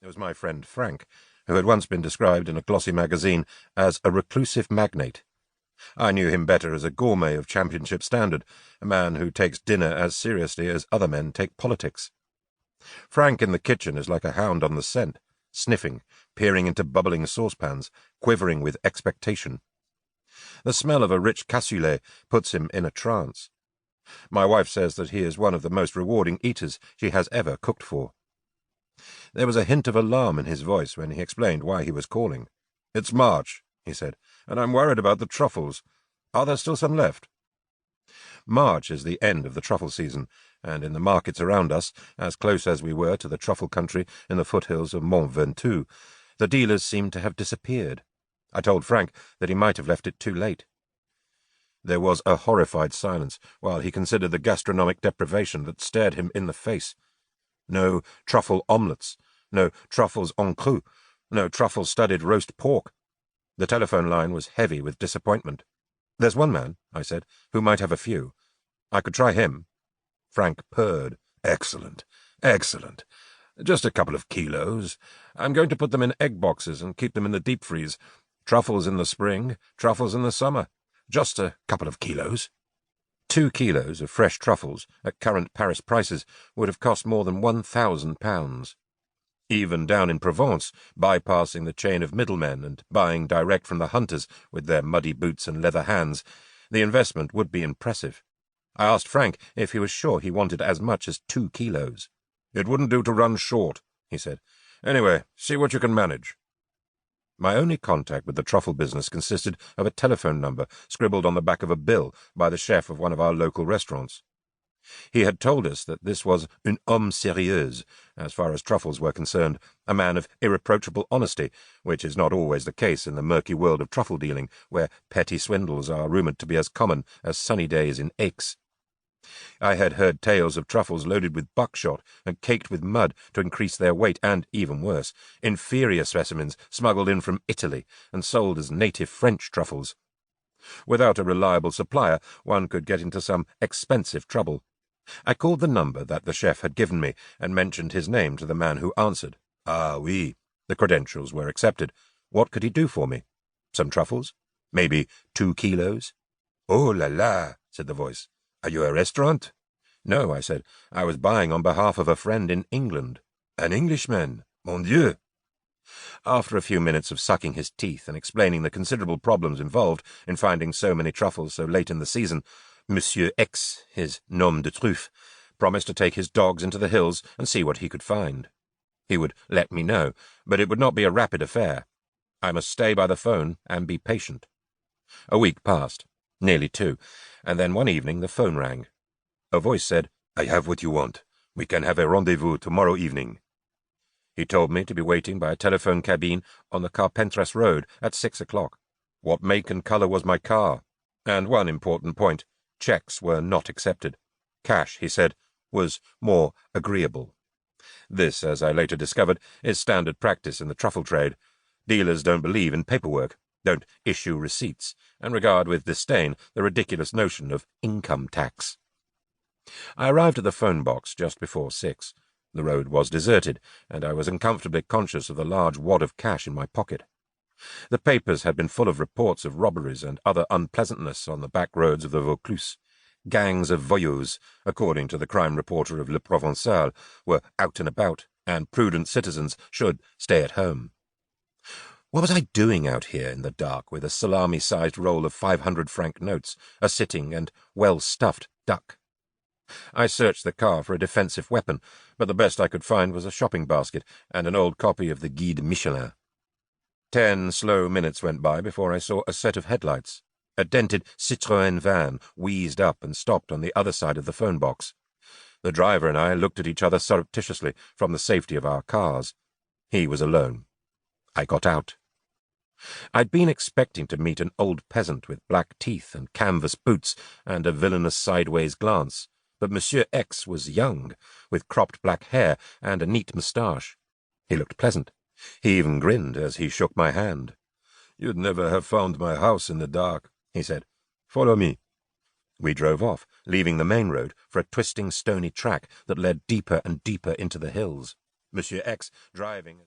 It was my friend Frank, who had once been described in a glossy magazine as a reclusive magnate. I knew him better as a gourmet of championship standard, a man who takes dinner as seriously as other men take politics. Frank in the kitchen is like a hound on the scent, sniffing, peering into bubbling saucepans, quivering with expectation. The smell of a rich cassoulet puts him in a trance. My wife says that he is one of the most rewarding eaters she has ever cooked for. There was a hint of alarm in his voice when he explained why he was calling. "It's March," he said, "and I'm worried about the truffles. Are there still some left?" March is the end of the truffle season, and in the markets around us, as close as we were to the truffle country in the foothills of Mont Ventoux, the dealers seemed to have disappeared. I told Frank that he might have left it too late. There was a horrified silence while he considered the gastronomic deprivation that stared him in the face. No truffle omelettes, no truffles en croûte, no truffle-studded roast pork. The telephone line was heavy with disappointment. "There's one man," I said, "who might have a few. I could try him." Frank purred. "Excellent, excellent. Just a couple of kilos. I'm going to put them in egg boxes and keep them in the deep freeze. Truffles in the spring, truffles in the summer. Just a couple of kilos." 2 kilos of fresh truffles at current Paris prices would have cost more than £1,000. Even down in Provence, bypassing the chain of middlemen and buying direct from the hunters with their muddy boots and leather hands, the investment would be impressive. I asked Frank if he was sure he wanted as much as 2 kilos. "It wouldn't do to run short," he said. "Anyway, see what you can manage." My only contact with the truffle business consisted of a telephone number scribbled on the back of a bill by the chef of one of our local restaurants. He had told us that this was un homme sérieux, as far as truffles were concerned, a man of irreproachable honesty, which is not always the case in the murky world of truffle dealing, where petty swindles are rumoured to be as common as sunny days in Aix. I had heard tales of truffles loaded with buckshot and caked with mud to increase their weight, and, even worse, inferior specimens smuggled in from Italy and sold as native French truffles. Without a reliable supplier, one could get into some expensive trouble. I called the number that the chef had given me and mentioned his name to the man who answered. Ah, oui. The credentials were accepted. What could he do for me? Some truffles? Maybe 2 kilos? "Oh la la," said the voice. "Are you a restaurant?" "No," I said. "I was buying on behalf of a friend in England." "An Englishman? Mon Dieu!" After a few minutes of sucking his teeth and explaining the considerable problems involved in finding so many truffles so late in the season, Monsieur X, his nom de truffe, promised to take his dogs into the hills and see what he could find. He would let me know, but it would not be a rapid affair. I must stay by the phone and be patient. A week passed, nearly 2, and then one evening the phone rang. A voice said, "I have what you want. We can have a rendezvous tomorrow evening." He told me to be waiting by a telephone cabine on the Carpentras Road at 6 o'clock. What make and colour was my car? And one important point, cheques were not accepted. Cash, he said, was more agreeable. This, as I later discovered, is standard practice in the truffle trade. Dealers don't believe in paperwork, don't issue receipts, and regard with disdain the ridiculous notion of income tax. I arrived at the phone box just before 6. The road was deserted, and I was uncomfortably conscious of the large wad of cash in my pocket. The papers had been full of reports of robberies and other unpleasantness on the back roads of the Vaucluse. Gangs of voyous, according to the crime reporter of Le Provençal, were out and about, and prudent citizens should stay at home. What was I doing out here in the dark with a salami-sized roll of 500-franc notes, a sitting and well-stuffed duck? I searched the car for a defensive weapon, but the best I could find was a shopping basket and an old copy of the Guide Michelin. 10 slow minutes went by before I saw a set of headlights. A dented Citroën van wheezed up and stopped on the other side of the phone box. The driver and I looked at each other surreptitiously from the safety of our cars. He was alone. I got out. I'd been expecting to meet an old peasant with black teeth and canvas boots and a villainous sideways glance, but Monsieur X was young, with cropped black hair and a neat moustache. He looked pleasant. He even grinned as he shook my hand. "You'd never have found my house in the dark," he said. "Follow me." We drove off, leaving the main road for a twisting stony track that led deeper and deeper into the hills. Monsieur X driving